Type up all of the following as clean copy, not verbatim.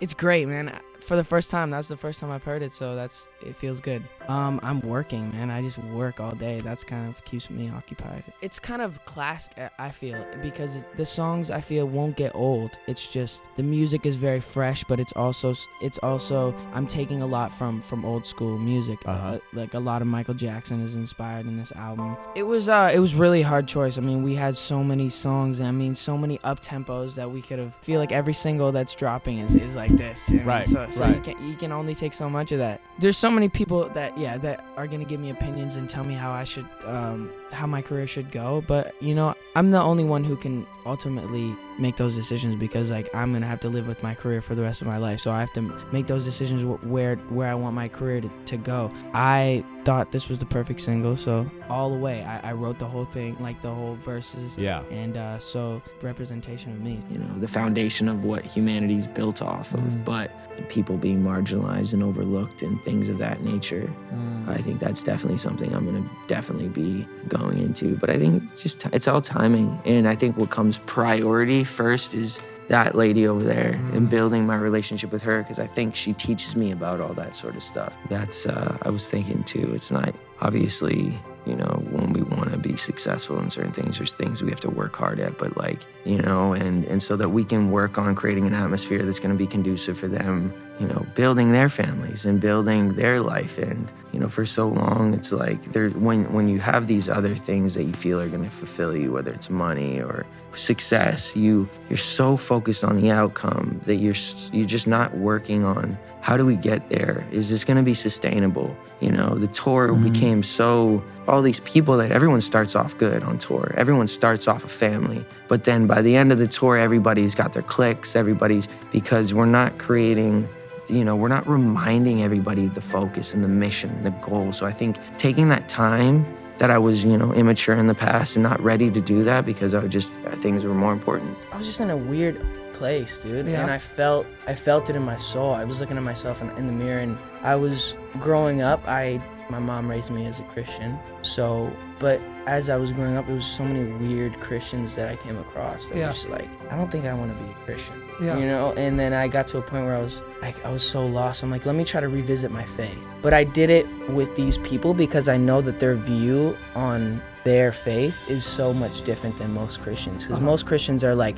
It's great, man. For the first time, that's the first time I've heard it, so it feels good. I'm working, man. I just work all day. That's kind of keeps me occupied. It's kind of classic, I feel, because the songs I feel won't get old. It's just the music is very fresh, but it's also I'm taking a lot from old school music. Like a lot of Michael Jackson is inspired in this album. It was really hard choice. I mean, we had so many songs. I mean, so many up tempos that we could have. Feel like every single that's dropping is like this. You know? Right. So you can only take so much of that. There's so many people that are gonna give me opinions and tell me how I should how my career should go, but I'm the only one who can ultimately make those decisions, because like I'm gonna have to live with my career for the rest of my life, so I have to make those decisions where I want my career to go. I thought this was the perfect single, so all the way I wrote the whole thing, like the whole verses, and so representation of me, the foundation of what humanity's built off of, but people being marginalized and overlooked and things of that nature. I think that's definitely something I'm gonna definitely be going into, but I think it's all timing, and I think what comes priority first is that lady over there and building my relationship with her, because I think she teaches me about all that sort of stuff. That's I was thinking too. It's not obviously, when we want to be successful in certain things, there's things we have to work hard at, but and so that we can work on creating an atmosphere that's going to be conducive for them, building their families and building their life. And, for so long, it's like when you have these other things that you feel are going to fulfill you, whether it's money or success, you're so focused on the outcome that you're just not working on how do we get there? Is this going to be sustainable? The tour became all these people that everyone starts off good on tour. Everyone starts off a family. But then by the end of the tour, everybody's got their cliques, because we're not creating, we're not reminding everybody the focus and the mission and the goal. So I think taking that time that I was, immature in the past and not ready to do that because things were more important. I was just in a weird place, dude, and I felt it in my soul. I was looking at myself in the mirror, and I was growing up. My mom raised me as a Christian, but as I was growing up, there was so many weird Christians that I came across that was just like, I don't think I want to be a Christian, and then I got to a point where I was so lost. I'm like, let me try to revisit my faith, but I did it with these people because I know that their view on their faith is so much different than most Christians, because most Christians are like,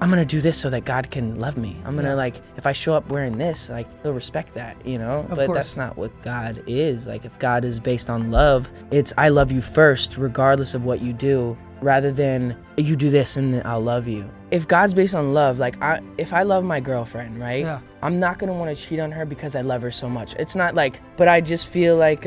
I'm gonna do this so that God can love me. I'm gonna if I show up wearing this, he'll respect that, But that's not what God is. If God is based on love, it's I love you first, regardless of what you do, rather than you do this and then I'll love you. If God's based on love, if I love my girlfriend, right? Yeah. I'm not gonna want to cheat on her because I love her so much. It's not but I just feel like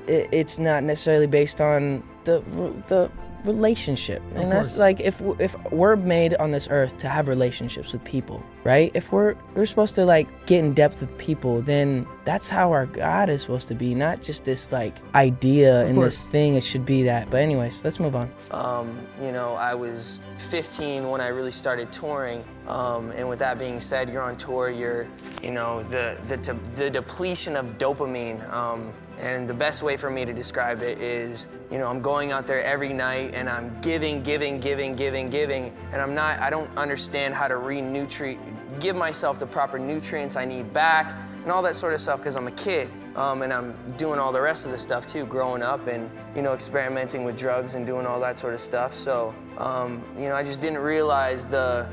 it's not necessarily based on the relationship. And that's if we're made on this earth to have relationships with people, right? If we're supposed to get in depth with people, then that's how our God is supposed to be, not just this idea and this thing. It should be that. But anyways, let's move on. I was 15 when I really started touring, and with that being said, you're on tour, you're the depletion of dopamine, and the best way for me to describe it is, I'm going out there every night and I'm giving, and I don't understand how to give myself the proper nutrients I need back and all that sort of stuff, because I'm a kid, and I'm doing all the rest of the stuff too, growing up and, experimenting with drugs and doing all that sort of stuff. So, I just didn't realize the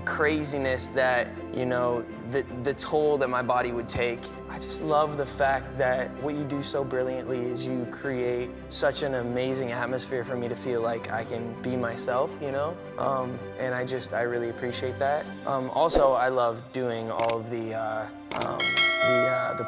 craziness that, the toll that my body would take. I just love the fact that what you do so brilliantly is you create such an amazing atmosphere for me to feel like I can be myself, and I really appreciate that. Also, I love doing all of the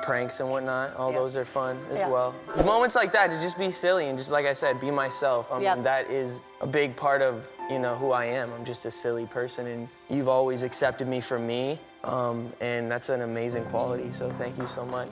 pranks and whatnot. All those are fun as well. Moments like that, to just be silly and just, like I said, be myself. That is a big part of, who I am. I'm just a silly person, and you've always accepted me for me. And that's an amazing quality, so thank you so much.